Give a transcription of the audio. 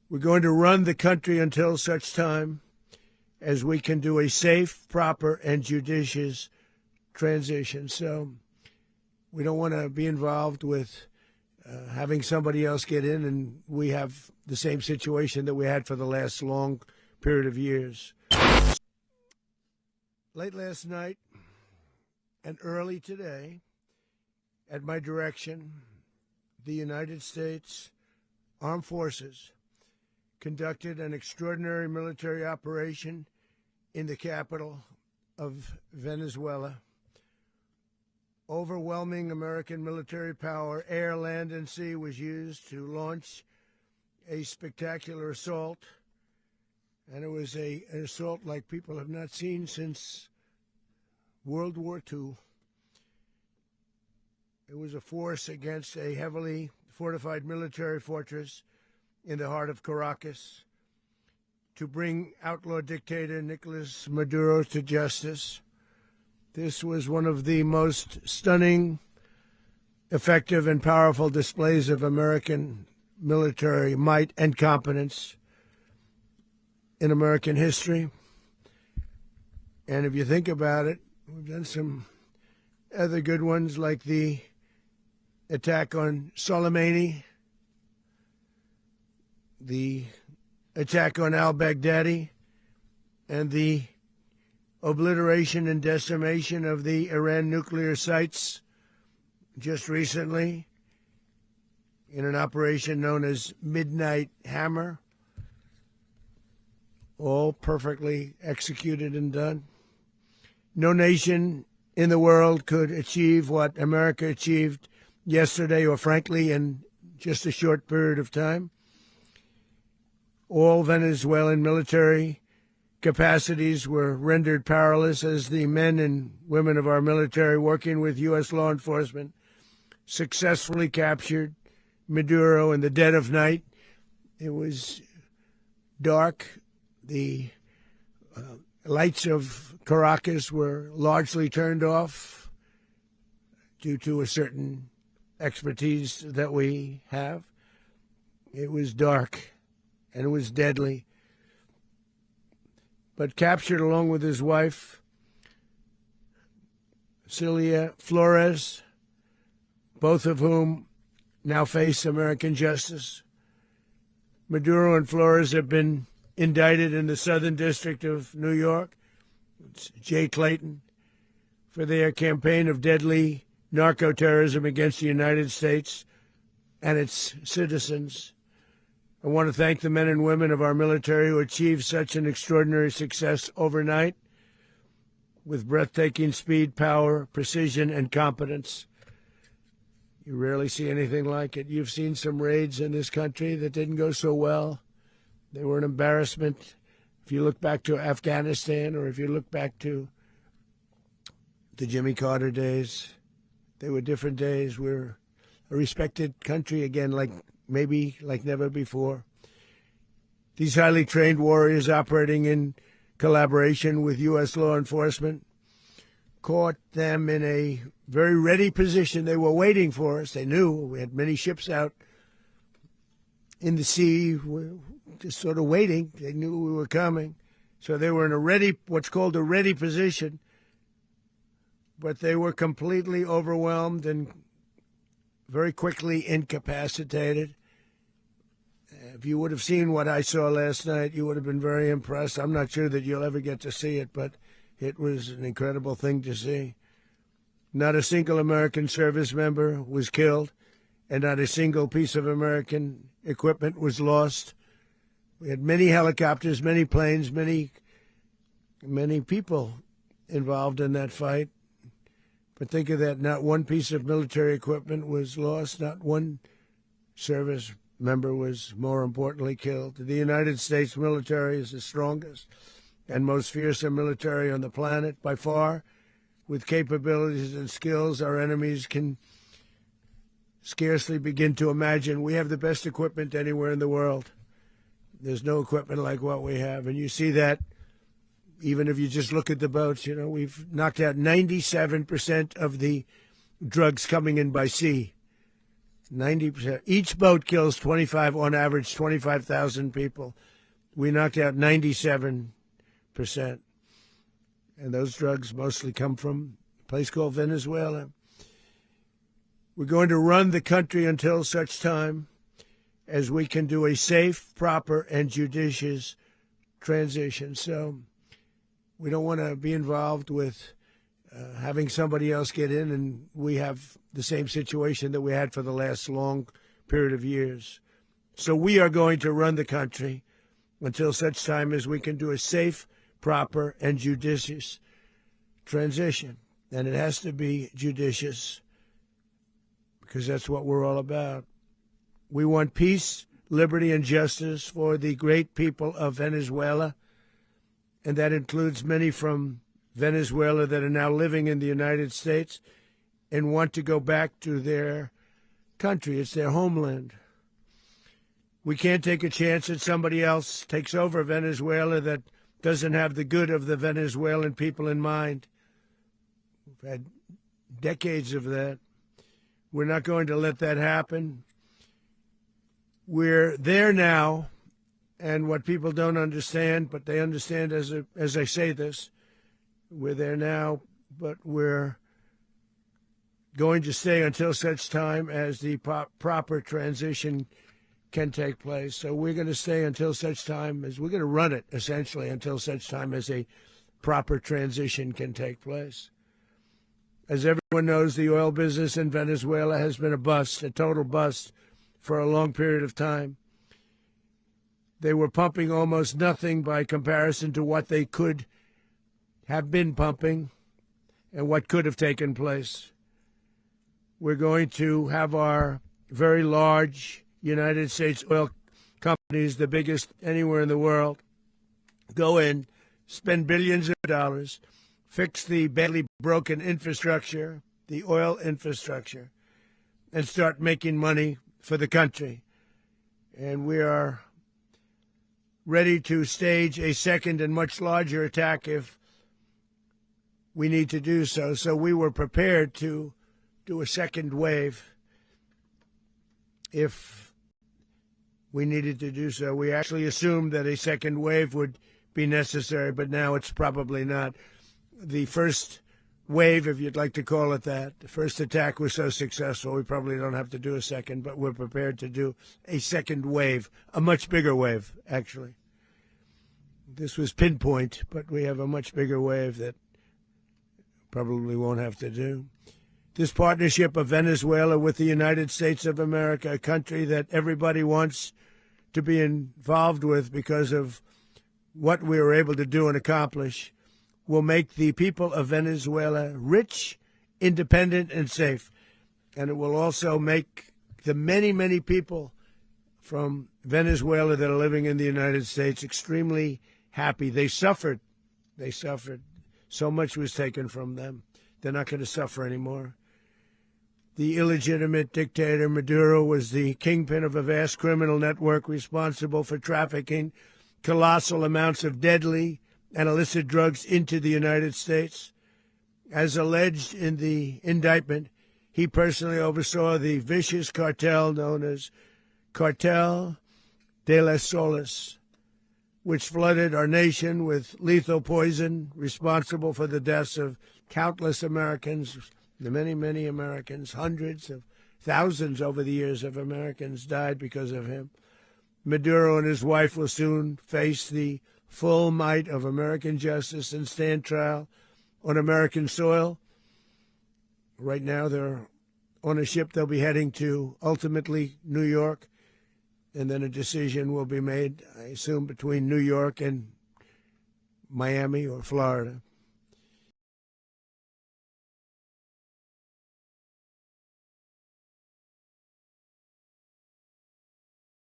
We're going to run the country until such time as we can do a safe, proper, and judicious transition. So we don't want to be involved with having somebody else get in, and we have the same situation that we had for the last long period of years. Late last night and early today, at my direction, the United States Armed Forces conducted an extraordinary military operation in the capital of Venezuela. Overwhelming American military power, air, land, and sea, was used to launch a spectacular assault. And it was an assault like people have not seen since World War II. It was a force against a heavily fortified military fortress in the heart of Caracas to bring outlaw dictator Nicolas Maduro to justice. This was one of the most stunning, effective, and powerful displays of American military might and competence in American history. And if you think about it, we've done some other good ones, like the attack on Soleimani, the attack on al-Baghdadi, and the obliteration and decimation of the Iran nuclear sites just recently in an operation known as Midnight Hammer, all perfectly executed and done. No nation in the world could achieve what America achieved yesterday, or frankly, in just a short period of time. All Venezuelan military capacities were rendered powerless as the men and women of our military, working with U.S. law enforcement, successfully captured Maduro in the dead of night. It was dark. The lights of Caracas were largely turned off due to a certain expertise that we have. It was dark and it was deadly. But captured along with his wife, Celia Flores, both of whom now face American justice. Maduro and Flores have been indicted in the Southern District of New York, it's Jay Clayton, for their campaign of deadly narco-terrorism against the United States and its citizens. I want to thank the men and women of our military who achieved such an extraordinary success overnight with breathtaking speed, power, precision, and competence. You rarely see anything like it. You've seen some raids in this country that didn't go so well. They were an embarrassment. If you look back to Afghanistan, or if you look back to the Jimmy Carter days, they were different days. We're a respected country again, like never before. These highly trained warriors, operating in collaboration with U.S. law enforcement, caught them in a very ready position. They were waiting for us. They knew we had many ships out in the sea, just sort of waiting. They knew we were coming. So they were in what's called a ready position. But they were completely overwhelmed and very quickly incapacitated. If you would have seen what I saw last night, you would have been very impressed. I'm not sure that you'll ever get to see it, but it was an incredible thing to see. Not a single American service member was killed, and not a single piece of American equipment was lost. We had many helicopters, many planes, many people involved in that fight. But think of that, not one piece of military equipment was lost, not one service member was, more importantly, killed. The United States military is the strongest and most fearsome military on the planet by far, with capabilities and skills our enemies can scarcely begin to imagine. We have the best equipment anywhere in the world. There's no equipment like what we have, and you see that even if you just look at the boats. You know, we've knocked out 97% of the drugs coming in by sea. 90%. Each boat kills on average, 25,000 people. We knocked out 97%. And those drugs mostly come from a place called Venezuela. We're going to run the country until such time as we can do a safe, proper, and judicious transition. So we don't want to be involved with having somebody else get in, and we have the same situation that we had for the last long period of years. So we are going to run the country until such time as we can do a safe, proper, and judicious transition. And it has to be judicious because that's what we're all about. We want peace, liberty, and justice for the great people of Venezuela, and that includes many from Venezuela that are now living in the United States and want to go back to their country. It's their homeland. We can't take a chance that somebody else takes over Venezuela that doesn't have the good of the Venezuelan people in mind. We've had decades of that. We're not going to let that happen. We're there now, and what people don't understand, but they understand as I say this, we're there now, but we're going to stay until such time as the proper transition can take place. So we're going to stay until such time as we're going to run it, essentially, until such time as a proper transition can take place. As everyone knows, the oil business in Venezuela has been a bust, a total bust, for a long period of time. They were pumping almost nothing by comparison to what they could have been pumping and what could have taken place. We're going to have our very large United States oil companies, the biggest anywhere in the world, go in, spend billions of dollars, fix the badly broken infrastructure, the oil infrastructure, and start making money for the country. And we are ready to stage a second and much larger attack if we need to do so. So we were prepared to do a second wave if we needed to do so. We actually assumed that a second wave would be necessary, but now it's probably not. The first wave, if you'd like to call it that, the first attack was so successful, we probably don't have to do a second, but we're prepared to do a second wave, a much bigger wave, actually. This was pinpoint, but we have a much bigger wave that probably won't have to do. This partnership of Venezuela with the United States of America, a country that everybody wants to be involved with because of what we were able to do and accomplish, will make the people of Venezuela rich, independent, and safe. And it will also make the many, many people from Venezuela that are living in the United States extremely happy. They suffered. They suffered. So much was taken from them. They're not going to suffer anymore. The illegitimate dictator Maduro was the kingpin of a vast criminal network responsible for trafficking colossal amounts of deadly and illicit drugs into the United States. As alleged in the indictment, he personally oversaw the vicious cartel known as Cartel de las Solas, which flooded our nation with lethal poison, responsible for the deaths of countless Americans, the many, many Americans. Hundreds of thousands over the years of Americans died because of him. Maduro and his wife will soon face the full might of American justice and stand trial on American soil. Right now, they're on a ship. They'll be heading to, ultimately, New York, and then a decision will be made, I assume, between New York and Miami or Florida.